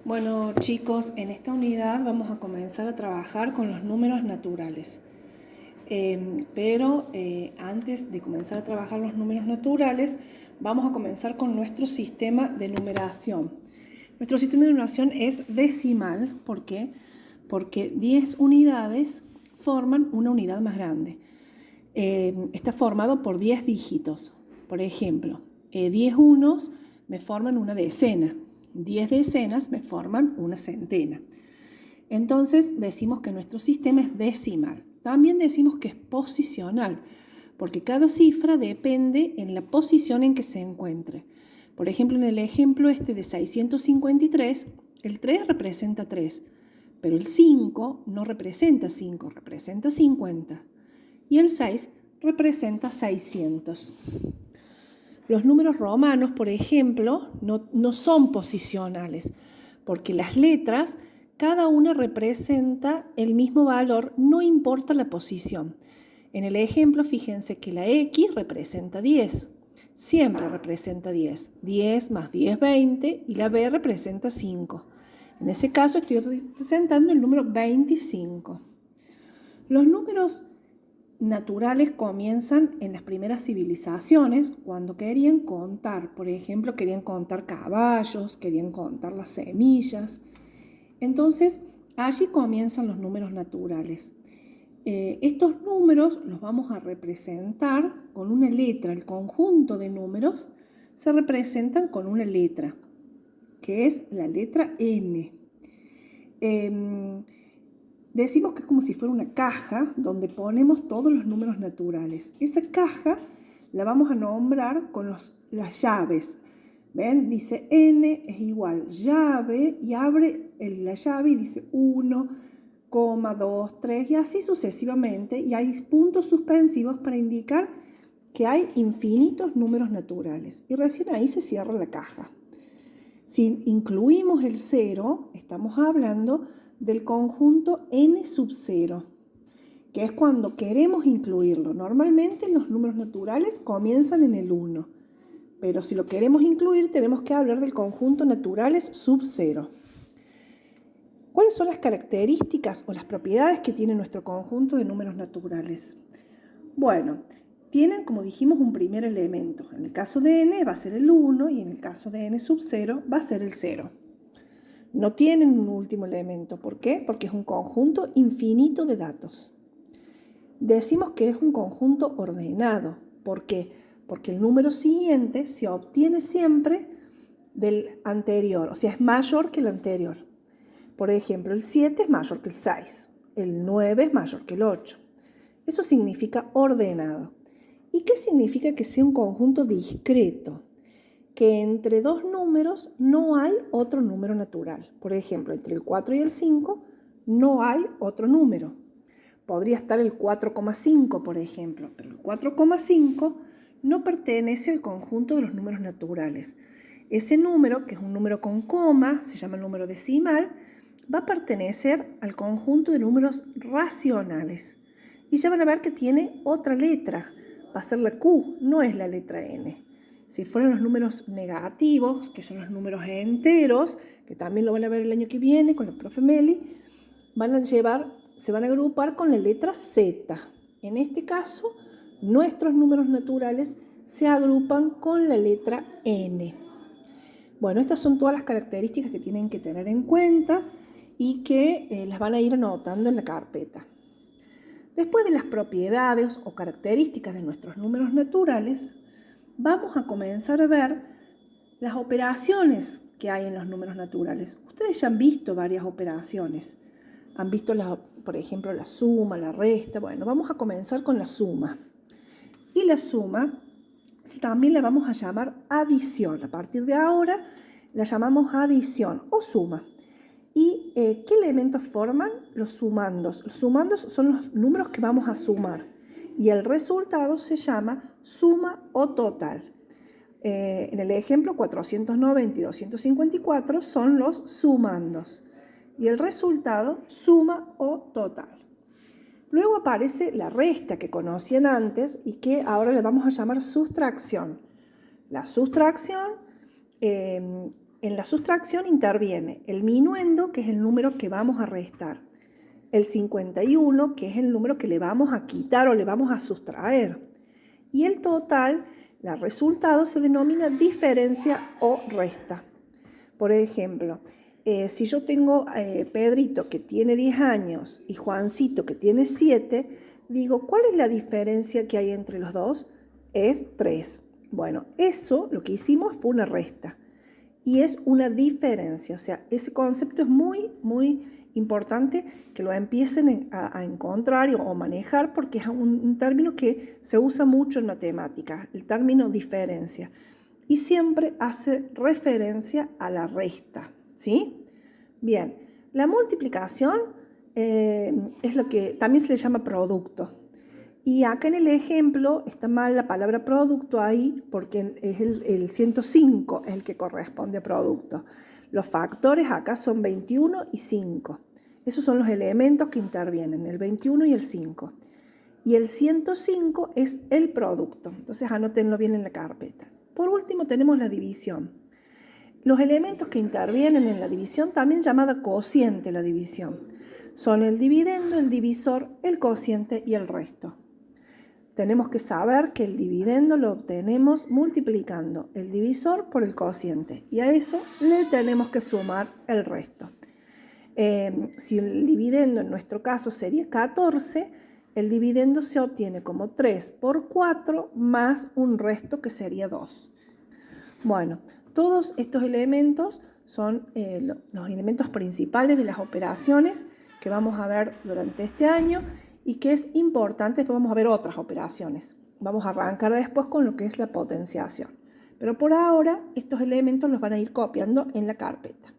Bueno, chicos, en esta unidad vamos a comenzar a trabajar con los números naturales. Pero antes de comenzar a trabajar los números naturales, vamos a comenzar con nuestro sistema de numeración. Nuestro sistema de numeración es decimal. ¿Por qué? Porque 10 unidades forman una unidad más grande. Está formado por 10 dígitos. Por ejemplo, 10 unos me forman una decena. 10 decenas me forman una centena. Entonces decimos que nuestro sistema es decimal. También decimos que es posicional, porque cada cifra depende en la posición en que se encuentre. Por ejemplo, en el ejemplo este de 653, el 3 representa 3, pero el 5 no representa 5, representa 50. Y el 6 representa 600. Los números romanos, por ejemplo, no son posicionales, porque las letras, cada una representa el mismo valor, no importa la posición. En el ejemplo, fíjense que la X representa 10, siempre representa 10. 10 más 10, 20, y la B representa 5. En ese caso estoy representando el número 25. Los números naturales comienzan en las primeras civilizaciones cuando querían contar. Por ejemplo, querían contar caballos, querían contar las semillas. Entonces, allí comienzan los números naturales. Estos números los vamos a representar con una letra. El conjunto de números se representan con una letra, que es la letra N. Decimos que es como si fuera una caja donde ponemos todos los números naturales. Esa caja la vamos a nombrar con las llaves. ¿Ven? Dice N es igual llave y abre la llave y dice 1, 2, 3 y así sucesivamente. Y hay puntos suspensivos para indicar que hay infinitos números naturales. Y recién ahí se cierra la caja. Si incluimos el 0, estamos hablando del conjunto n sub 0, que es cuando queremos incluirlo. Normalmente los números naturales comienzan en el 1, pero si lo queremos incluir tenemos que hablar del conjunto naturales sub 0. ¿Cuáles son las características o las propiedades que tiene nuestro conjunto de números naturales? Bueno, tienen, como dijimos, un primer elemento. En el caso de n va a ser el 1 y en el caso de n sub 0 va a ser el 0. No tienen un último elemento. ¿Por qué? Porque es un conjunto infinito de datos. Decimos que es un conjunto ordenado. ¿Por qué? Porque el número siguiente se obtiene siempre del anterior, o sea, es mayor que el anterior. Por ejemplo, el 7 es mayor que el 6, el 9 es mayor que el 8. Eso significa ordenado. ¿Y qué significa que sea un conjunto discreto? Que entre dos números no hay otro número natural. Por ejemplo, entre el 4 y el 5 no hay otro número. Podría estar el 4,5, por ejemplo, pero el 4,5 no pertenece al conjunto de los números naturales. Ese número, que es un número con coma, se llama número decimal, va a pertenecer al conjunto de números racionales. Y ya van a ver que tiene otra letra. Va a ser la Q, no es la letra N. Si fueran los números negativos, que son los números enteros, que también lo van a ver el año que viene con la profe Meli, se van a agrupar con la letra Z. En este caso, nuestros números naturales se agrupan con la letra N. Bueno, estas son todas las características que tienen que tener en cuenta y que las van a ir anotando en la carpeta. Después de las propiedades o características de nuestros números naturales, vamos a comenzar a ver las operaciones que hay en los números naturales. Ustedes ya han visto varias operaciones. Han visto, por ejemplo, la suma, la resta. Bueno, vamos a comenzar con la suma. Y la suma también la vamos a llamar adición. A partir de ahora la llamamos adición o suma. ¿Y qué elementos forman los sumandos? Los sumandos son los números que vamos a sumar. Y el resultado se llama suma o total. En el ejemplo 490 y 254 son los sumandos. Y el resultado suma o total. Luego aparece la resta que conocían antes y que ahora le vamos a llamar sustracción. La sustracción en la sustracción interviene el minuendo, que es el número que vamos a restar, el 51, que es el número que le vamos a quitar o le vamos a sustraer, y el total, el resultado, se denomina diferencia o resta. Por ejemplo, si yo tengo Pedrito que tiene 10 años y Juancito que tiene 7, digo, ¿cuál es la diferencia que hay entre los dos? Es 3. Bueno, eso lo que hicimos fue una resta y es una diferencia. O sea, ese concepto es muy, muy importante que lo empiecen a encontrar o manejar, porque es un término que se usa mucho en matemáticas, el término diferencia. Y siempre hace referencia a la resta, ¿sí? Bien, la multiplicación es lo que también se le llama producto. Y acá en el ejemplo está mal la palabra producto ahí porque es el 105 es el que corresponde a producto. Los factores acá son 21 y 5. Esos son los elementos que intervienen, el 21 y el 5. Y el 105 es el producto. Entonces anótenlo bien en la carpeta. Por último tenemos la división. Los elementos que intervienen en la división, también llamada cociente la división, son el dividendo, el divisor, el cociente y el resto. Tenemos que saber que el dividendo lo obtenemos multiplicando el divisor por el cociente y a eso le tenemos que sumar el resto. Si el dividendo en nuestro caso sería 14, el dividendo se obtiene como 3 por 4 más un resto que sería 2. Bueno, todos estos elementos son los elementos principales de las operaciones que vamos a ver durante este año y que es importante que vamos a ver otras operaciones. Vamos a arrancar después con lo que es la potenciación. Pero por ahora estos elementos los van a ir copiando en la carpeta.